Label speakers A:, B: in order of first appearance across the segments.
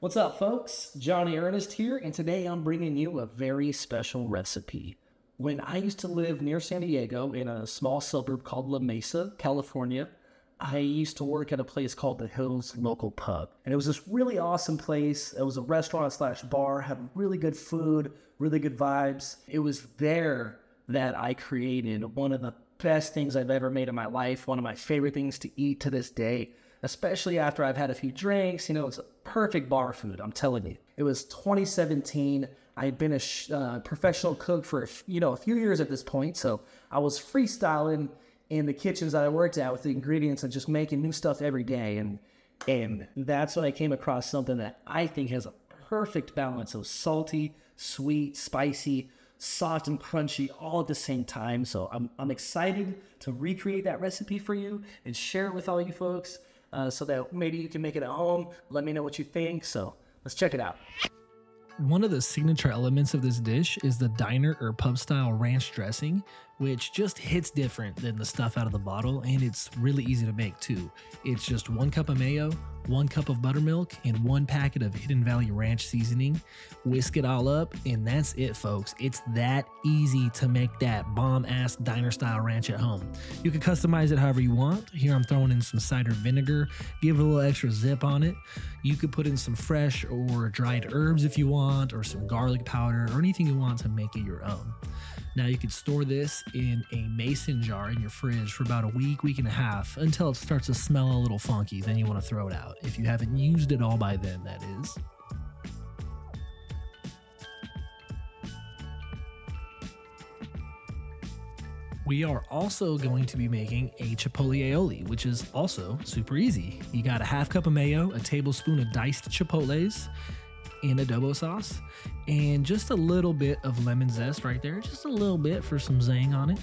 A: What's up, folks? Johnny Ernest here, and today I'm bringing you a very special recipe. When I used to live near San Diego in a small suburb called La Mesa, California, I used to work at a place called the Hills Local Pub. And it was this really awesome place. It was a restaurant slash bar, had really good food, really good vibes. It was there that I created one of the best things I've ever made in my life, one of my favorite things to eat to this day, especially after I've had a few drinks. It's perfect bar food, I'm telling you. It was 2017. I had been a professional cook for a few years at this point, so I was freestyling in the kitchens that I worked at with the ingredients and just making new stuff every day. And that's when I came across something that I think has a perfect balance of salty, sweet, spicy, soft and crunchy all at the same time. So I'm excited to recreate that recipe for you and share it with all you folks so that maybe you can make it at home. Let me know what you think. So let's check it out.
B: One of the signature elements of this dish is the diner or pub style ranch dressing, which just hits different than the stuff out of the bottle, and it's really easy to make too. It's just 1 cup of mayo, 1 cup of buttermilk, and 1 packet of Hidden Valley ranch seasoning. Whisk it all up, and that's it, folks. It's that easy to make that bomb-ass diner style ranch at home. You can customize it however you want. Here I'm throwing in some cider vinegar, give it a little extra zip on it. You could put in some fresh or dried herbs if you want, or some garlic powder, or anything you want to make it your own. Now you could store this in a mason jar in your fridge for about a week and a half until it starts to smell a little funky. Then you want to throw it out. If you haven't used it all by then, that is. We are also going to be making a chipotle aioli, which is also super easy. You got a 1/2 cup of mayo, a tablespoon of diced chipotles, in adobo sauce, and just a little bit of lemon zest right there, just a little bit for some zing on it.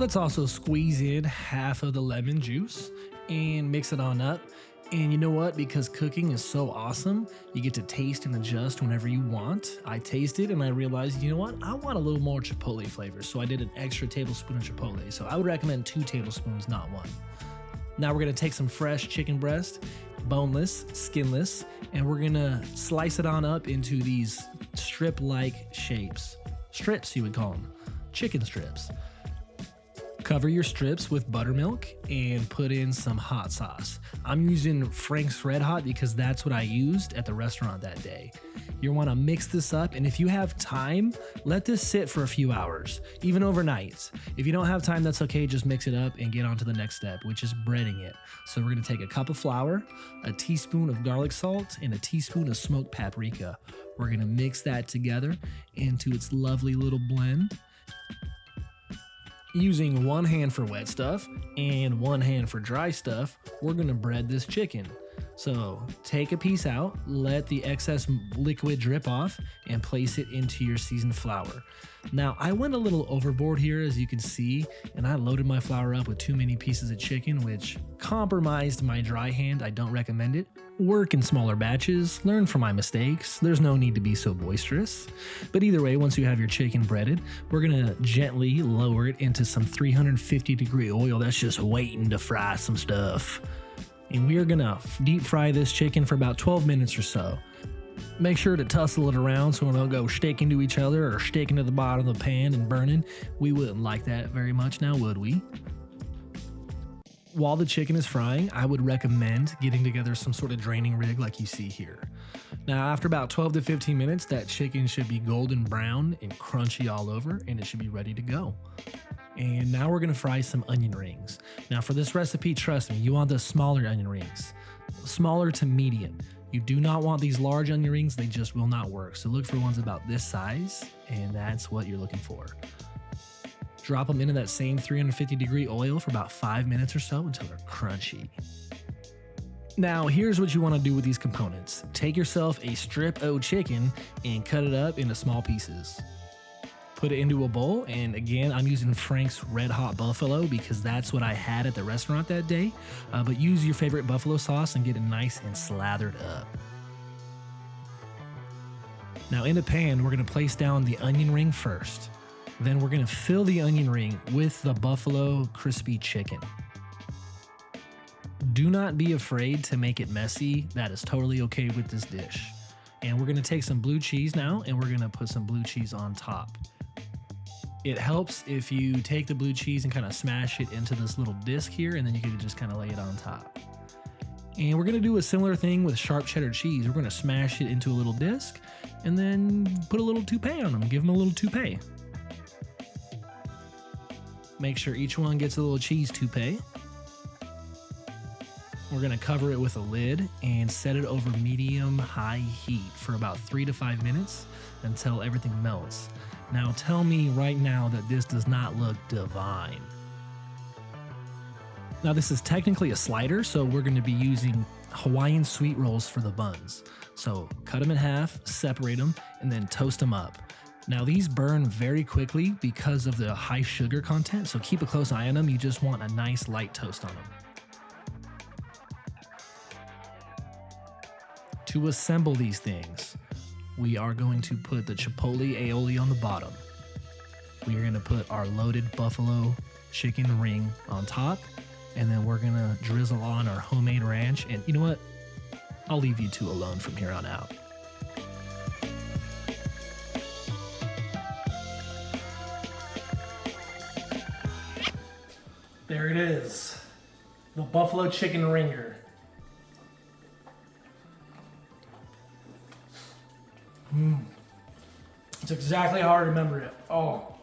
B: Let's also squeeze in half of the lemon juice and mix it on up. And you know what? Because cooking is so awesome, you get to taste and adjust whenever you want. I tasted and I realized, you know what? I want a little more chipotle flavor, so I did an extra tablespoon of chipotle. So I would recommend 2 tablespoons, not 1. Now we're gonna take some fresh chicken breast, boneless, skinless, and we're gonna slice it on up into these strip-like shapes. Strips, you would call them. Chicken strips. Cover your strips with buttermilk and put in some hot sauce. I'm using Frank's Red Hot because that's what I used at the restaurant that day. You want to mix this up, and if you have time, let this sit for a few hours, even overnight. If you don't have time, that's okay. Just mix it up and get on to the next step, which is breading it. So we're going to take a cup of flour, a teaspoon of garlic salt, and a teaspoon of smoked paprika. We're going to mix that together into its lovely little blend. Using 1 hand for wet stuff and 1 hand for dry stuff, we're gonna bread this chicken. So take a piece out, let the excess liquid drip off, and place it into your seasoned flour. Now, I went a little overboard here, as you can see, and I loaded my flour up with too many pieces of chicken, which compromised my dry hand. I don't recommend it. Work in smaller batches, learn from my mistakes. There's no need to be so boisterous. But either way, once you have your chicken breaded, we're gonna gently lower it into some 350-degree oil that's just waiting to fry some stuff. And we are gonna deep fry this chicken for about 12 minutes or so. Make sure to tussle it around so it don't go sticking to each other or sticking to the bottom of the pan and burning. We wouldn't like that very much now, would we? While the chicken is frying, I would recommend getting together some sort of draining rig like you see here. Now, after about 12 to 15 minutes, that chicken should be golden brown and crunchy all over, and it should be ready to go. And now we're gonna fry some onion rings. Now for this recipe, trust me, you want the smaller onion rings, smaller to medium. You do not want these large onion rings, they just will not work. So look for ones about this size, and that's what you're looking for. Drop them into that same 350-degree oil for about 5 minutes or so until they're crunchy. Now, here's what you want to do with these components. Take yourself a strip-o chicken and cut it up into small pieces. Put it into a bowl, and again, I'm using Frank's Red Hot Buffalo because that's what I had at the restaurant that day. But use your favorite buffalo sauce and get it nice and slathered up. Now in a pan, we're going to place down the onion ring first. Then we're going to fill the onion ring with the buffalo crispy chicken. Do not be afraid to make it messy. That is totally okay with this dish. And we're gonna take some blue cheese now and we're gonna put some blue cheese on top. It helps if you take the blue cheese and kind of smash it into this little disc here, and then you can just kind of lay it on top. And we're gonna do a similar thing with sharp cheddar cheese. We're gonna smash it into a little disc and then put a little toupee on them, give them a little toupee. Make sure each one gets a little cheese toupee. We're gonna cover it with a lid and set it over medium-high heat for about 3 to 5 minutes until everything melts. Now tell me right now that this does not look divine. Now this is technically a slider, so we're gonna be using Hawaiian sweet rolls for the buns. So cut them in half, separate them, and then toast them up. Now these burn very quickly because of the high sugar content, so keep a close eye on them. You just want a nice light toast on them. To assemble these things, we are going to put the chipotle aioli on the bottom. We are going to put our loaded buffalo chicken ring on top, and then we're going to drizzle on our homemade ranch. And you know what? I'll leave you two alone from here on out.
C: There it is, the buffalo chicken ringer. It's exactly how I remember it. Oh,